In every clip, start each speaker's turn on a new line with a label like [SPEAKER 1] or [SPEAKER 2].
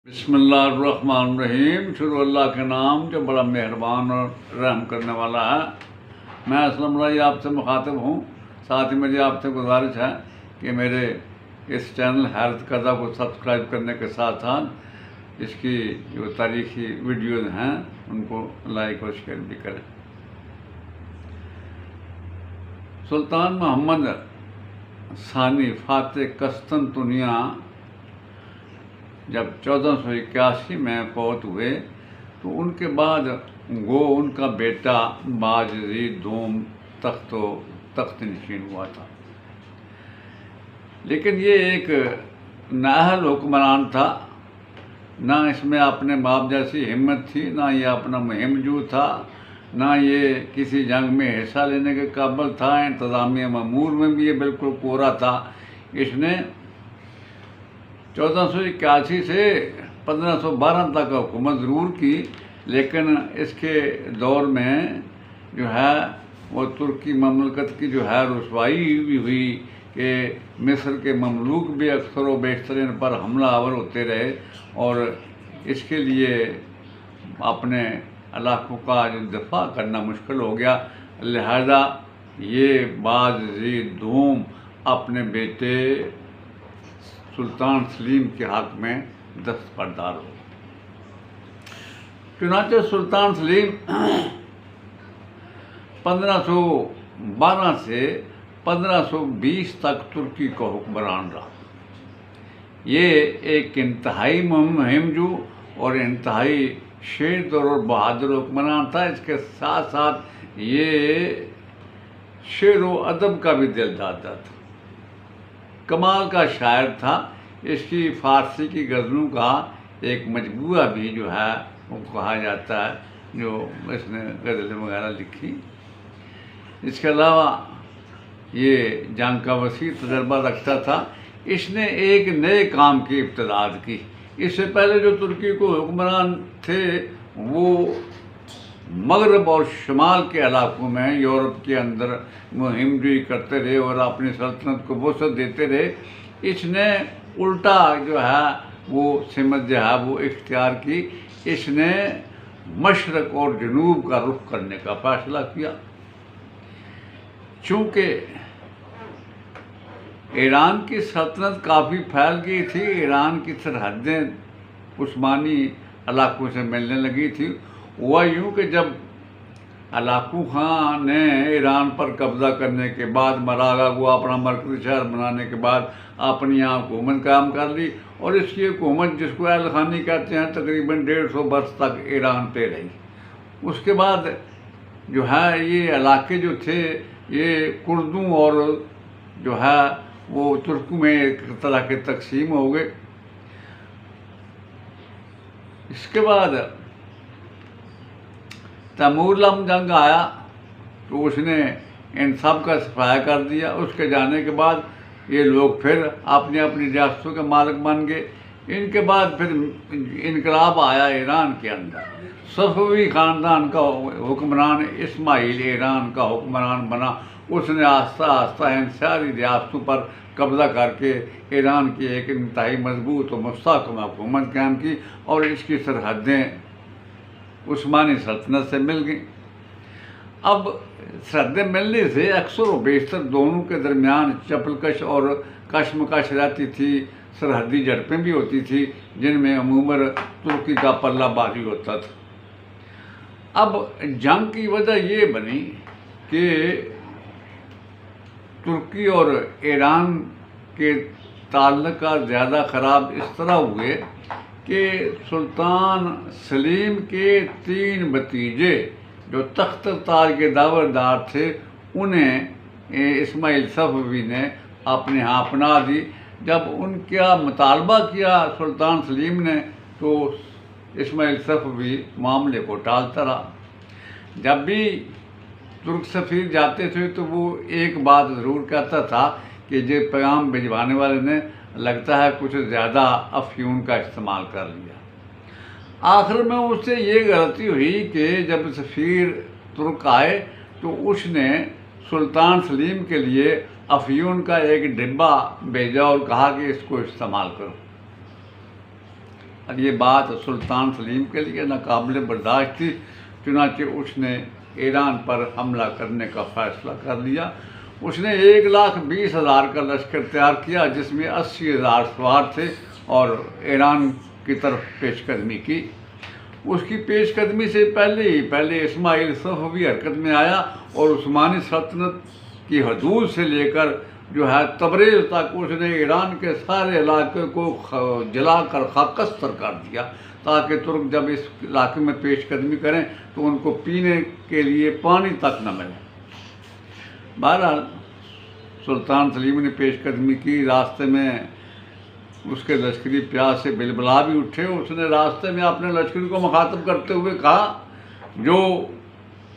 [SPEAKER 1] बिस्मिल्लाहिर्रहमानिर्रहीम। शुरू अल्लाह के नाम जो बड़ा मेहरबान और रहम करने वाला है। मैं असलम रही आपसे मुखातिब हूँ। साथ ही मेरी आपसे गुजारिश है कि मेरे इस चैनल हैरत कज़ा को सब्सक्राइब करने के साथ साथ इसकी जो तारीख़ी वीडियोज़ हैं उनको लाइक और शेयर भी करें। सुल्तान मोहम्मद सानी फातेह कस्तंतुनिया जब 1481 में फौत हुए तो उनके बाद उनका बेटा बायज़ीद दूम तख्त नशीन हुआ था। लेकिन ये एक नाअहल हुक्मरान था, ना इसमें अपने बाप जैसी हिम्मत थी, ना ये अपना मुहिमजू था, ना ये किसी जंग में हिस्सा लेने के काबिल था। इंतज़ामिया ममूर में भी ये बिल्कुल कोरा था। इसने 1481 से 1512 तक हुकूमत ज़रूर की, लेकिन इसके दौर में जो है वो तुर्की ममलकत की जो है रुसवाई भी हुई कि मिस्र के ममलूक भी अक्सर व बेशतर इन पर हमलावर होते रहे और इसके लिए अपने इलाकों का जो दफा करना मुश्किल हो गया। लिहाजा ये बायज़ीद दूम अपने बेटे सुल्तान सलीम के हक़ में दस्तबरदार हो। चुनांचे सुल्तान सलीम 1512 से 1520 तक तुर्की का हुक्मरान रहा। ये एक इंतहाई मुहिमजू और इंतहाई शेर और बहादुर हुक्मरान था। इसके साथ साथ ये शेर व अदब का भी दिलदादा था, कमाल का शायर था। इसकी फ़ारसी की गज़लों का एक मजबूआ भी जो है वो कहा जाता है, जो इसने गज़लें वगैरह लिखी। इसके अलावा ये जंग का वसी तजर्बा रखता था। इसने एक नए काम की इब्तिदा की। इससे पहले जो तुर्की को हुक्मरान थे वो मगरब और शुमाल के इलाकों में यूरोप के अंदर मुहिमजोई करते रहे और अपनी सल्तनत को वसअत देते रहे। इसने उल्टा जो है वो सिमत जो है वो इख्तियार की। इसने मशरक़ और जनूब का रुख करने का फैसला किया। चूँकि ईरान की सल्तनत काफ़ी फैल गई थी, ईरान की सरहदें उस्मानी इलाकों से मिलने लगी थी। हुआ यूँ कि जब अलाकू खान ने ईरान पर कब्ज़ा करने के बाद, मरागा को अपना मरकज़ी शहर बनाने के बाद अपनी यहाँ हुकूमत कायम कर ली और इसकी हुकूमत, जिसको अल खानी कहते हैं, तकरीबन 150 वर्ष तक ईरान पे रही। उसके बाद जो है ये इलाके जो थे ये कुर्दों और जो है वो तुर्कों में एक तरह के तकसीम हो गए। इसके बाद तैमूरलंग जंग आया तो उसने इन सब का सफाया कर दिया। उसके जाने के बाद ये लोग फिर अपनी अपनी रियासतों के मालिक बन गए। इनके बाद फिर इनकलाब आया ईरान के अंदर। सफ़वी ख़ानदान का हुक्मरान इस्माइल ईरान का हुक्मरान बना। उसने आस्ता आस्ता इन सारी रियासतों पर कब्ज़ा करके ईरान की एक इंतहाई मजबूत और मुस्तहकम हुकूमत कायम की और इसकी सरहदें उस्मानी सल्तनत से मिल गई। अब सरहदें मिलने से अक्सर व बेशतर दोनों के दरमियान चपलकश और कशमकश रहती थी। सरहदी झड़पें भी होती थी जिनमें अमूमन तुर्की का पल्ला भारी होता था। अब जंग की वजह ये बनी कि तुर्की और ईरान के ताल्लुकात ज़्यादा ख़राब इस तरह हुए कि सुल्तान सलीम के 3 भतीजे जो तख्त ताज के दावेदार थे उन्हें इस्माइल सफ़वी ने अपने यहाँ अपना दी। जब उनका मुतालबा किया सुल्तान सलीम ने तो इस्माइल सफ़वी मामले को टालता रहा। जब भी तुर्क सफ़ीर जाते थे तो वो एक बात ज़रूर कहता था कि जो पैगाम भिजवाने वाले ने लगता है कुछ ज़्यादा अफ्यून का इस्तेमाल कर लिया। आखिर में उससे ये गलती हुई कि जब सफ़ीर तुर्क आए तो उसने सुल्तान सलीम के लिए अफ्यून का एक डिब्बा भेजा और कहा कि इसको इस्तेमाल करो। और ये बात सुल्तान सलीम के लिए नाकाबिले बर्दाश्त थी। चुनांचे उसने ईरान पर हमला करने का फैसला कर लिया। उसने 1,20,000 का लश्कर तैयार किया, जिसमें 80,000 सवार थे, और ईरान की तरफ पेशकदमी की। उसकी पेशकदमी से पहले इस्माइल सफवी हरकत में आया और उस्मानी सल्तनत की हदूद से लेकर जो है तबरेज़ तक उसने ईरान के सारे इलाके को जलाकर खाकस्तर कर दिया, ताकि तुर्क जब इस इलाके में पेशकदमी करें तो उनको पीने के लिए पानी तक न मिले। बहरहाल सुल्तान सलीम ने पेशकदमी की। रास्ते में उसके लश्करी प्यास से बिलबला भी उठे। उसने रास्ते में अपने लश्करी को मुखातब करते हुए कहा, जो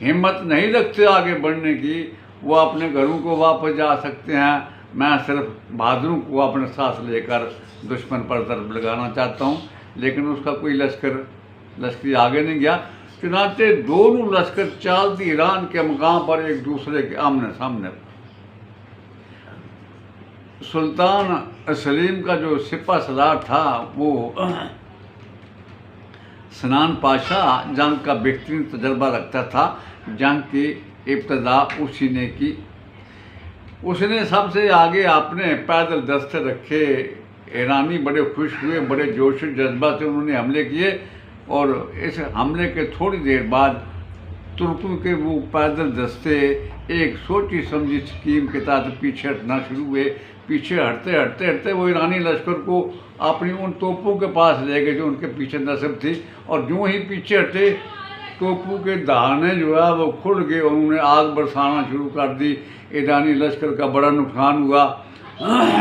[SPEAKER 1] हिम्मत नहीं रखते आगे बढ़ने की वो अपने घरों को वापस जा सकते हैं। मैं सिर्फ बहादुरों को अपने साथ लेकर दुश्मन पर ज़रब लगाना चाहता हूँ। लेकिन उसका कोई लश्करी आगे नहीं गया। चुनांचे दोनों लश्कर चाल दी ईरान के मकाम पर एक दूसरे के आमने सामने। सुल्तान सलीम का जो सिपा सलार था वो सनान पाशा जंग का बेहतरीन तजर्बा रखता था। जंग की इब्तदा उसी ने की। उसने सबसे आगे अपने पैदल दस्ते रखे। ईरानी बड़े खुश हुए, बड़े जोश जज्बा से उन्होंने हमले किए, और इस हमले के थोड़ी देर बाद तुर्कों के वो पैदल दस्ते एक सोची समझी स्कीम के तहत पीछे हटना शुरू हुए। पीछे हटते वो ईरानी लश्कर को अपनी उन तोपों के पास ले गए जो उनके पीछे नस्ब थी, और यूँ ही पीछे हटे तोपों के दहाने जो है वो खुल गए और उन्होंने आग बरसाना शुरू कर दी। ईरानी लश्कर का बड़ा नुकसान हुआ।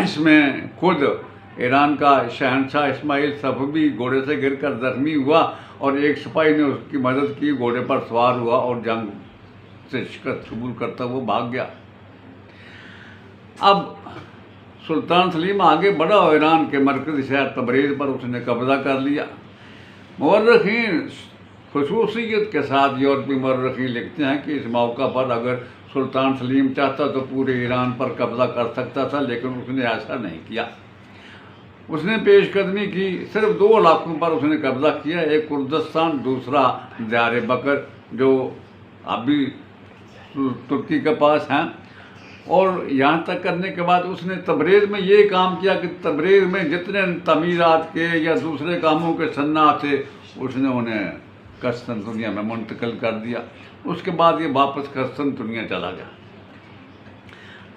[SPEAKER 1] इसमें खुद ईरान का शहनशाह इस्माइल सफवी घोड़े से गिरकर जख्मी हुआ, और एक सिपाही ने उसकी मदद की, घोड़े पर सवार हुआ और जंग से शिकस्त कबूल करता हुआ भाग गया। अब सुल्तान सलीम आगे बढ़ा और ईरान के मरकज़ी शहर तबरेज़ पर उसने कब्जा कर लिया। मुअर्रिख़ीन ख़ुसूसियत के साथ यूरोपी मुअर्रिख़ीन लिखते हैं कि इस मौका पर अगर सुल्तान सलीम चाहता तो पूरे ईरान पर कब्जा कर सकता था, लेकिन उसने ऐसा नहीं किया। उसने पेशकदमी की। सिर्फ 2 इलाकों पर उसने कब्जा किया, एक कुर्दिस्तान, दूसरा दयार बकर जो अभी तुर्की के पास हैं। और यहाँ तक करने के बाद उसने तबरेज़ में ये काम किया कि तबरेज़ में जितने तमीरात के या दूसरे कामों के सन्ना थे उसने उन्हें कस्तंतुनिया में मुंतकिल कर दिया। उसके बाद ये वापस कस्तंतुनिया चला गया।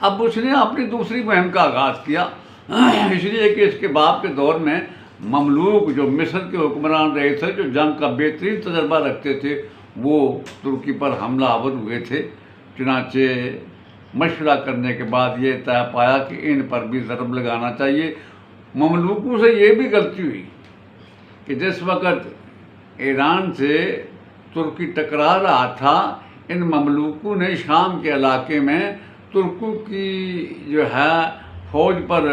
[SPEAKER 1] अब उसने अपनी दूसरी मुहिम का आगाज़ किया, इसलिए कि इसके बाप के दौर में ममलूक जो मिस्र के हुक्मरान रहे थे, जो जंग का बेहतरीन तजर्बा रखते थे, वो तुर्की पर हमला आवर हुए थे। चुनांचे मशवरा करने के बाद ये तय पाया कि इन पर भी ज़रब लगाना चाहिए। ममलूकों से ये भी गलती हुई कि जिस वक़्त ईरान से तुर्की टकरा रहा था, इन ममलूकों ने शाम के इलाके में तुर्कों की जो है फ़ौज पर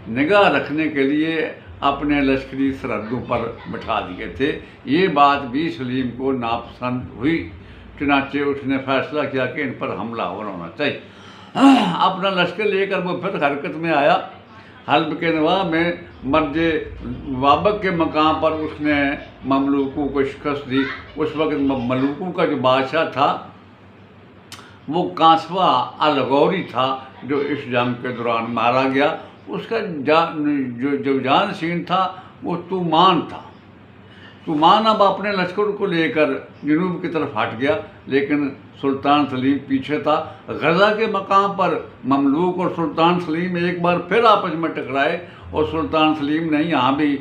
[SPEAKER 1] निगाह रखने के लिए अपने लश्करी सरहदों पर बिठा दिए थे। ये बात भी सलीम को नापसंद हुई। चुनांचे उसने फैसला किया कि इन पर हमला होना चाहिए। अपना लश्कर लेकर वो फिर हरकत में आया। हल्ब के नवा में मर्ज वाबक के मकाम पर उसने ममलूकों को शिकस्त दी। उस वक्त ममलूकों का जो बादशाह था वो कांसवा अल-गौरी था, जो इस जंग के दौरान मारा गया। उसका जो जानशीन था वो तुमान था। तुमान अब अपने लश्कर को लेकर जनूब की तरफ हट गया, लेकिन सुल्तान सलीम पीछे था। गजा के मकाम पर ममलूक और सुल्तान सलीम एक बार फिर आपस में टकराए, और सुल्तान सलीम ने यहाँ भी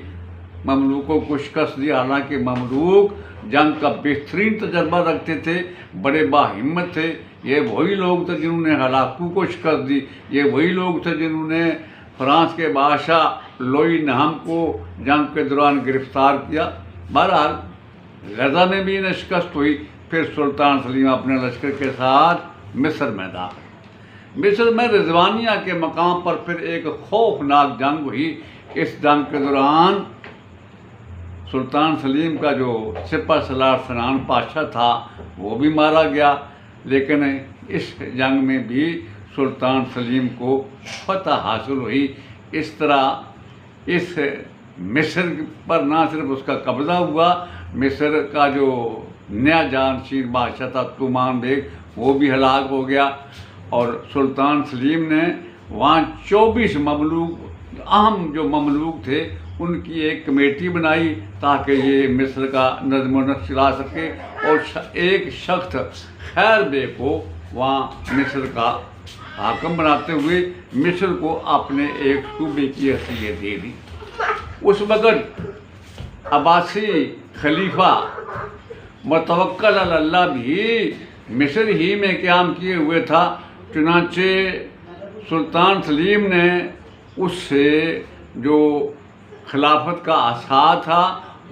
[SPEAKER 1] ममलूकों को शिकस्त दी। हालांकि ममलूक जंग का बेहतरीन तजर्बा रखते थे, बड़े बाहिम्मत थे। ये वही लोग थे जिन्होंने हलाकू को शिकस्त दी। ये वही लोग थे जिन्होंने फ्रांस के बादशाह लोई नहम को जंग के दौरान गिरफ्तार किया। बहरहाल गजा में भी इन्हें शिकस्त हुई। फिर सुल्तान सलीम अपने लश्कर के साथ मिस्र में दाखिल। मिस्र में रिजवानिया के मकाम पर फिर एक खौफनाक जंग हुई। इस जंग के दौरान सुल्तान सलीम का जो सिपा सलार सनान पाशा था वो भी मारा गया, लेकिन इस जंग में भी सुल्तान सलीम को फतह हासिल हुई। इस तरह इस मिस्र पर ना सिर्फ उसका कब्ज़ा हुआ, मिस्र का जो नया जानशीन बादशाह था तुमान बेग, वो भी हलाक हो गया। और सुल्तान सलीम ने वहाँ 24 ममलूक, अहम जो ममलूक थे, उनकी एक कमेटी बनाई ताकि ये मिस्र का नज़्म व नस्क़ चला सके। और एक शख्स खैर बे को वहाँ मिस्र का हाकम बनाते हुए मिस्र को अपने एक सूबे की हैसियत दे दी। उस वक़्त अब्बासी खलीफा मुतवक्किल अल्लाह भी मिस्र ही में क़याम किए हुए था। चुनांचे सुल्तान सलीम ने उससे जो खिलाफत का आसा था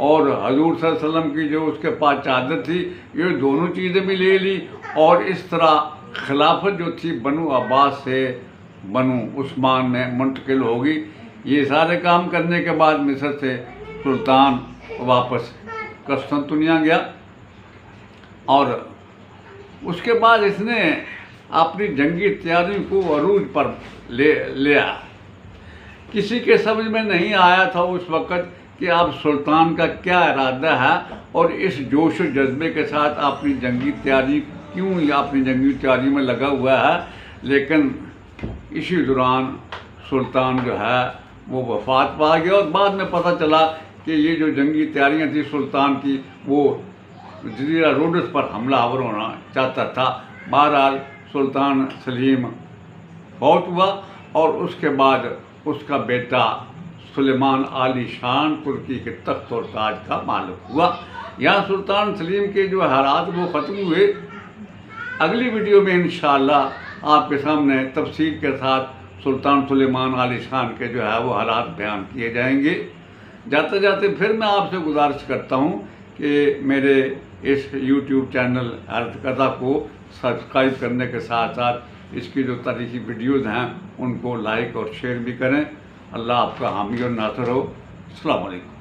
[SPEAKER 1] और हजूर सल्लल्लाहु अलैहि वसल्लम की जो उसके पास चादर थी, ये दोनों चीज़ें भी ले ली। और इस तरह खिलाफत जो थी बनु अब्बास से बनु उस्मान में मुंतकिल होगी। ये सारे काम करने के बाद मिस्र से सुल्तान वापस कस्तंतुनिया गया और उसके बाद इसने अपनी जंगी तैयारी को अरूज पर ले आया। किसी के समझ में नहीं आया था उस वक़्त कि अब सुल्तान का क्या इरादा है और इस जोश और जज्बे के साथ अपनी जंगी तैयारी क्यों या अपनी जंगी तैयारी में लगा हुआ है। लेकिन इसी दौरान सुल्तान जो है वो वफ़ात पा गया और बाद में पता चला कि ये जो जंगी तैयारियां थी सुल्तान की, वो जज़ीरा रोडस पर हमलावर होना चाहता था। बहरहाल सुल्तान सलीम फौत हुआ और उसके बाद उसका बेटा सुलेमान आली शान तुर्की के तख्त और ताज का मालिक हुआ। यहाँ सुल्तान सलीम के जो हालात वो ख़त्म हुए। अगली वीडियो में इंशाअल्लाह आपके सामने तफसील के साथ सुल्तान सुलेमान आली शान के जो है वो हालात बयान किए जाएंगे। जाते जाते फिर मैं आपसे गुजारिश करता हूँ कि मेरे इस YouTube चैनल अर्थ कथा को सब्सक्राइब करने के साथ साथ इसकी जो तारीखी वीडियोज़ हैं उनको लाइक और शेयर भी करें। अल्लाह आपका हामी और नासर हो। अस्सलाम वालेकुम।